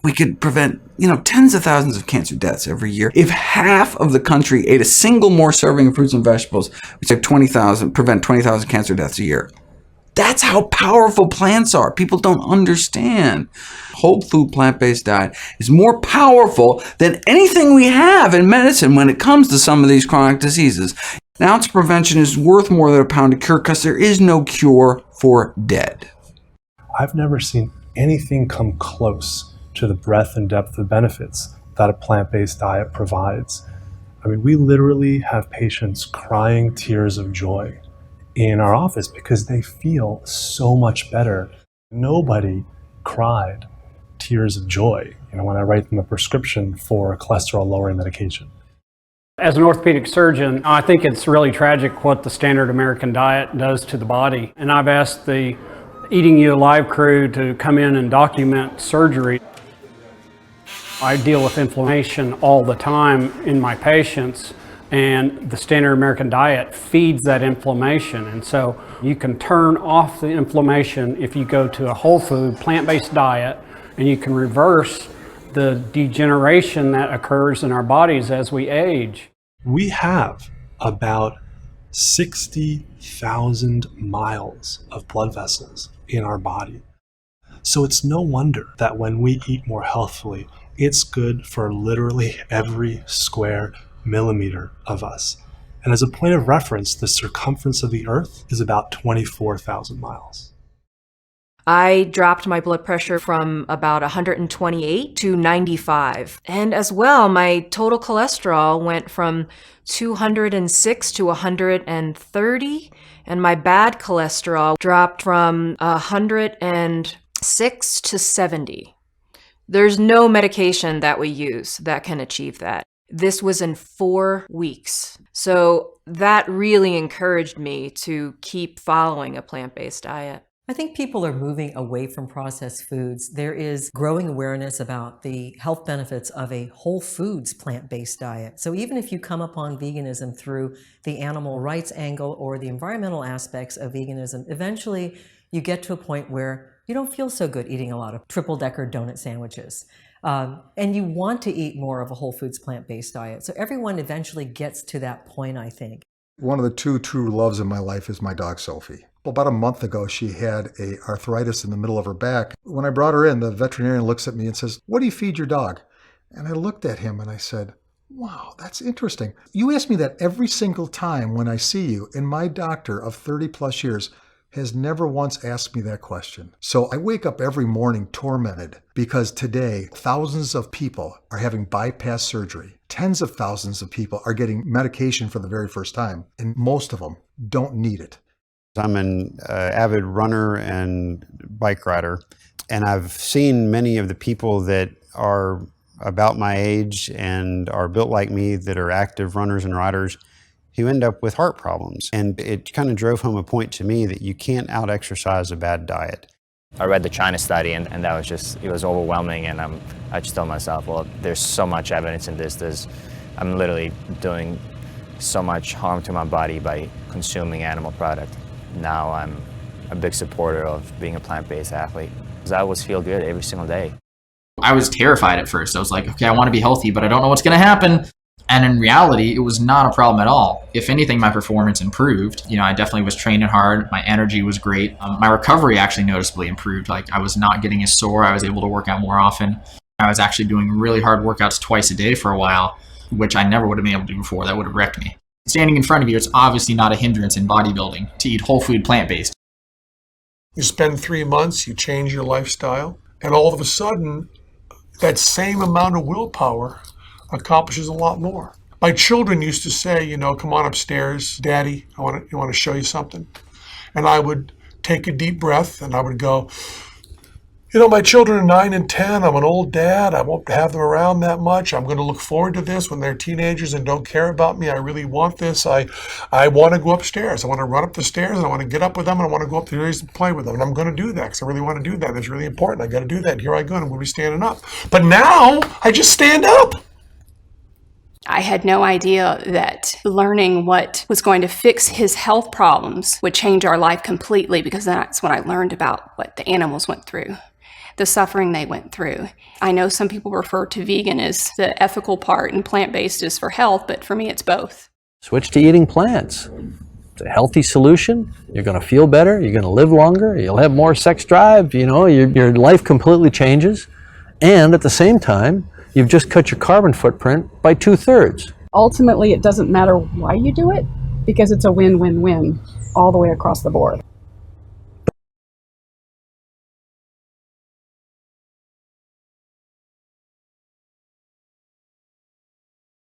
We could prevent, tens of thousands of cancer deaths every year. If half of the country ate a single more serving of fruits and vegetables, we'd save prevent 20,000 cancer deaths a year. That's how powerful plants are. People don't understand. Whole food plant-based diet is more powerful than anything we have in medicine when it comes to some of these chronic diseases. An ounce of prevention is worth more than a pound of cure because there is no cure for dead. I've never seen anything come close to the breadth and depth of benefits that a plant-based diet provides. I mean, we literally have patients crying tears of joy in our office because they feel so much better. Nobody cried tears of joy, when I write them a prescription for cholesterol-lowering medication. As an orthopedic surgeon, I think it's really tragic what the standard American diet does to the body. And I've asked the Eating You Alive crew to come in and document surgery. I deal with inflammation all the time in my patients, and the standard American diet feeds that inflammation. And so you can turn off the inflammation if you go to a whole food, plant-based diet, and you can reverse the degeneration that occurs in our bodies as we age. We have about 60,000 miles of blood vessels in our body. So it's no wonder that when we eat more healthfully, it's good for literally every square millimeter of us. And as a point of reference, the circumference of the Earth is about 24,000 miles. I dropped my blood pressure from about 128 to 95. And as well, my total cholesterol went from 206 to 130. And my bad cholesterol dropped from 106 to 70. There's no medication that we use that can achieve that. This was in 4 weeks. So that really encouraged me to keep following a plant-based diet. I think people are moving away from processed foods. There is growing awareness about the health benefits of a whole foods plant-based diet. So even if you come upon veganism through the animal rights angle or the environmental aspects of veganism, eventually you get to a point where you don't feel so good eating a lot of triple-decker donut sandwiches. And you want to eat more of a whole foods plant-based diet. So everyone eventually gets to that point, I think. One of the two true loves in my life is my dog, Sophie. Well, about a month ago, she had a arthritis in the middle of her back. When I brought her in, the veterinarian looks at me and says, "What do you feed your dog?" And I looked at him and I said, "Wow, that's interesting. You ask me that every single time when I see you, and my doctor of 30 plus years has never once asked me that question." So I wake up every morning tormented because today thousands of people are having bypass surgery. Tens of thousands of people are getting medication for the very first time, and most of them don't need it. I'm an avid runner and bike rider, and I've seen many of the people that are about my age and are built like me that are active runners and riders who end up with heart problems. And it kind of drove home a point to me that you can't out-exercise a bad diet. I read the China study and that was just, it was overwhelming, and I just told myself, well, there's so much evidence in this. I'm literally doing so much harm to my body by consuming animal product. Now I'm a big supporter of being a plant-based athlete because I always feel good every single day. I was terrified at first. I was like, okay, I want to be healthy, but I don't know what's going to happen. And in reality, it was not a problem at all. If anything, my performance improved. I definitely was training hard. My energy was great. My recovery actually noticeably improved. Like, I was not getting as sore. I was able to work out more often. I was actually doing really hard workouts twice a day for a while, which I never would have been able to do before. That would have wrecked me. Standing in front of you, it's obviously not a hindrance in bodybuilding to eat whole food plant-based. You spend 3 months, you change your lifestyle, and all of a sudden, that same amount of willpower accomplishes a lot more. My children used to say, "Come on upstairs, Daddy, I want to show you something." And I would take a deep breath and I would go, "My children are 9 and 10. I'm an old dad. I won't have them around that much. I'm going to look forward to this when they're teenagers and don't care about me. I really want this. I want to go upstairs. I want to run up the stairs and I want to get up with them and I want to go up the stairs and play with them. And I'm going to do that because I really want to do that. That's really important. I got to do that. Here I go. And I'm going to be standing up." But now I just stand up. I had no idea that learning what was going to fix his health problems would change our life completely, because that's when I learned about what the animals went through. the suffering they went through. I know some people refer to vegan as the ethical part and plant-based is for health, but for me it's both. Switch to eating plants. It's a healthy solution. You're going to feel better. You're going to live longer. You'll have more sex drive. You know, your life completely changes. And at the same time, you've just cut your carbon footprint by 2/3. Ultimately, it doesn't matter why you do it because it's a win-win-win all the way across the board.